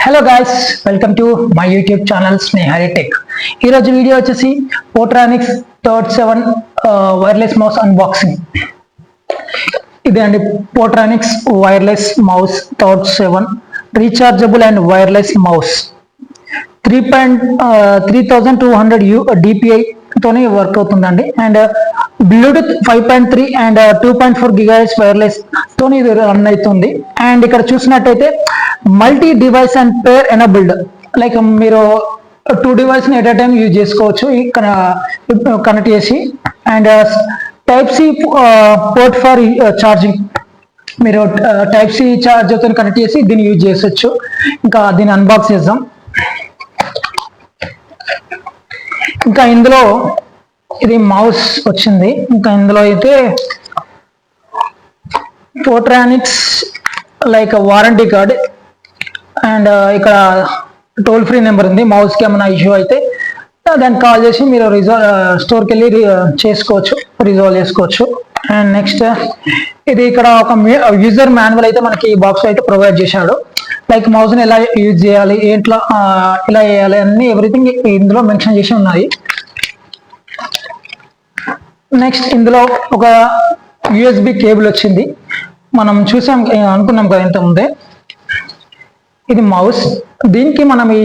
Hello guys, welcome to my YouTube channel Snehari tech. ఈరోజు video వచ్చేసి Portronics third 7 wireless mouse unboxing. ఇదే అండి Portronics wireless mouse third 7 rechargeable and wireless mouse 3200 DPI తోనే work అవుతుందండి. And Bluetooth 5.3 and 2.4 GHz wireless తోని ఇది run అవుతుంది. And ఇక్కడ చూసినట్టయితే multi device and pair enabled, like మీరు 2 డివైస్ని ఎట్ అ టైం యూజ్ చేసుకోవచ్చు కనెక్ట్ చేసి. And type C port for charging, మీరు టైప్ సి ఛార్జర్తో కనెక్ట్ చేసి దీన్ని యూజ్ చేసొచ్చు. ఇంకా దీన్ని అన్బాక్స్ చేద్దాం. ఇంకా ఇందులో ఇది మౌస్ వచ్చింది. ఇంకా ఇందులో అయితే Portronics like warranty card and ఇక్కడ టోల్ ఫ్రీ నెంబర్ ఉంది. మౌస్కి ఏమైనా ఇష్యూ అయితే దాన్ని కాల్ చేసి మీరు స్టోర్కి వెళ్ళి రిజాల్వ్ చేసుకోవచ్చు. అండ్ నెక్స్ట్ ఇది ఇక్కడ ఒక యూజర్ మాన్యువల్ అయితే మనకి ఈ బాక్స్ అయితే ప్రొవైడ్ చేశాడు. లైక్ మౌస్ని ఎలా యూజ్ చేయాలి, ఏంట్లో ఎలా చేయాలి అన్ని ఎవ్రీథింగ్ ఇందులో మెన్షన్ చేసి ఉన్నాయి. నెక్స్ట్ ఇందులో ఒక యూఎస్బి కేబుల్ వచ్చింది. మనం చూసాం అనుకున్నాం కదా ఇంత ముందే. ఇది మౌస్, దీనికి మనం ఈ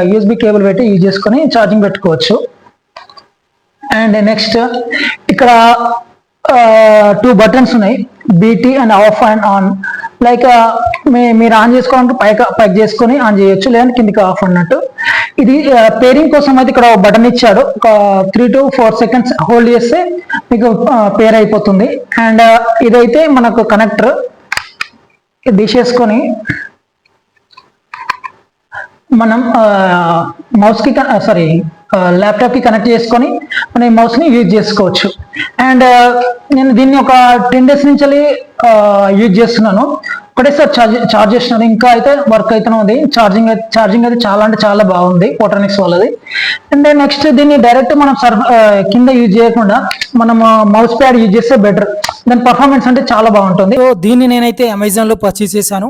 యూఎస్బి కేబుల్ పెట్టి యూజ్ చేసుకొని ఛార్జింగ్ పెట్టుకోవచ్చు. అండ్ నెక్స్ట్ ఇక్కడ 2 బటన్స్ ఉన్నాయి, BT and of and on. Like మీరు ఆన్ చేసుకోవాలంటే పైకి చేసుకొని ఆన్ చేయొచ్చు, లేదంటే కిందికి ఆఫ్ అన్నట్టు. ఇది పేరింగ్ కోసం అయితే ఇక్కడ బటన్ ఇచ్చాడు. ఒక 3 to 4 seconds హోల్డ్ చేస్తే మీకు పేర్ అయిపోతుంది. అండ్ ఇదైతే మనకు కనెక్టర్ తీసేసుకొని మనం మౌస్కి ల్యాప్టాప్కి కనెక్ట్ చేసుకొని మనం ఈ మౌస్ని యూజ్ చేసుకోవచ్చు. అండ్ నేను దీన్ని ఒక 10 days నుంచి యూజ్ చేస్తున్నాను. ఒకటేసారి ఛార్జ్ చేస్తున్నాను, ఇంకా అయితే వర్క్ అవుతూనే ఉంది. ఛార్జింగ్ అయితే చాలా అంటే చాలా బాగుంది పోట్రానిక్స్ వాళ్ళది. అండ్ నెక్స్ట్ దీన్ని డైరెక్ట్ మనం కింద యూజ్ చేయకుండా మనం మౌస్ ప్యాడ్ యూజ్ చేస్తే బెటర్. దాని పర్ఫార్మెన్స్ అంటే చాలా బాగుంటుంది. సో దీన్ని నేనైతే అమెజాన్లో పర్చేస్ చేశాను.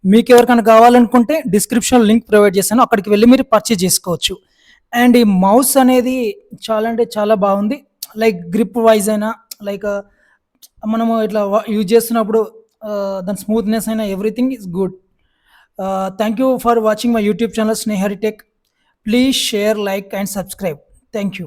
మీకు ఎవరికైనా కావాలనుకుంటే డిస్క్రిప్షన్ లింక్ ప్రొవైడ్ చేశాను, అక్కడికి వెళ్ళి మీరు పర్చేస్ చేసుకోవచ్చు. అండ్ ఈ మౌస్ అనేది చాలా అంటే చాలా బాగుంది. లైక్ గ్రిప్ వైజ్ అయినా, లైక్ మనము ఇట్లా యూజ్ చేస్తున్నప్పుడు దాని స్మూత్నెస్ అయినా everything is good. Thank you for watching my YouTube channel Snehari tech. Please share, like and subscribe. Thank you.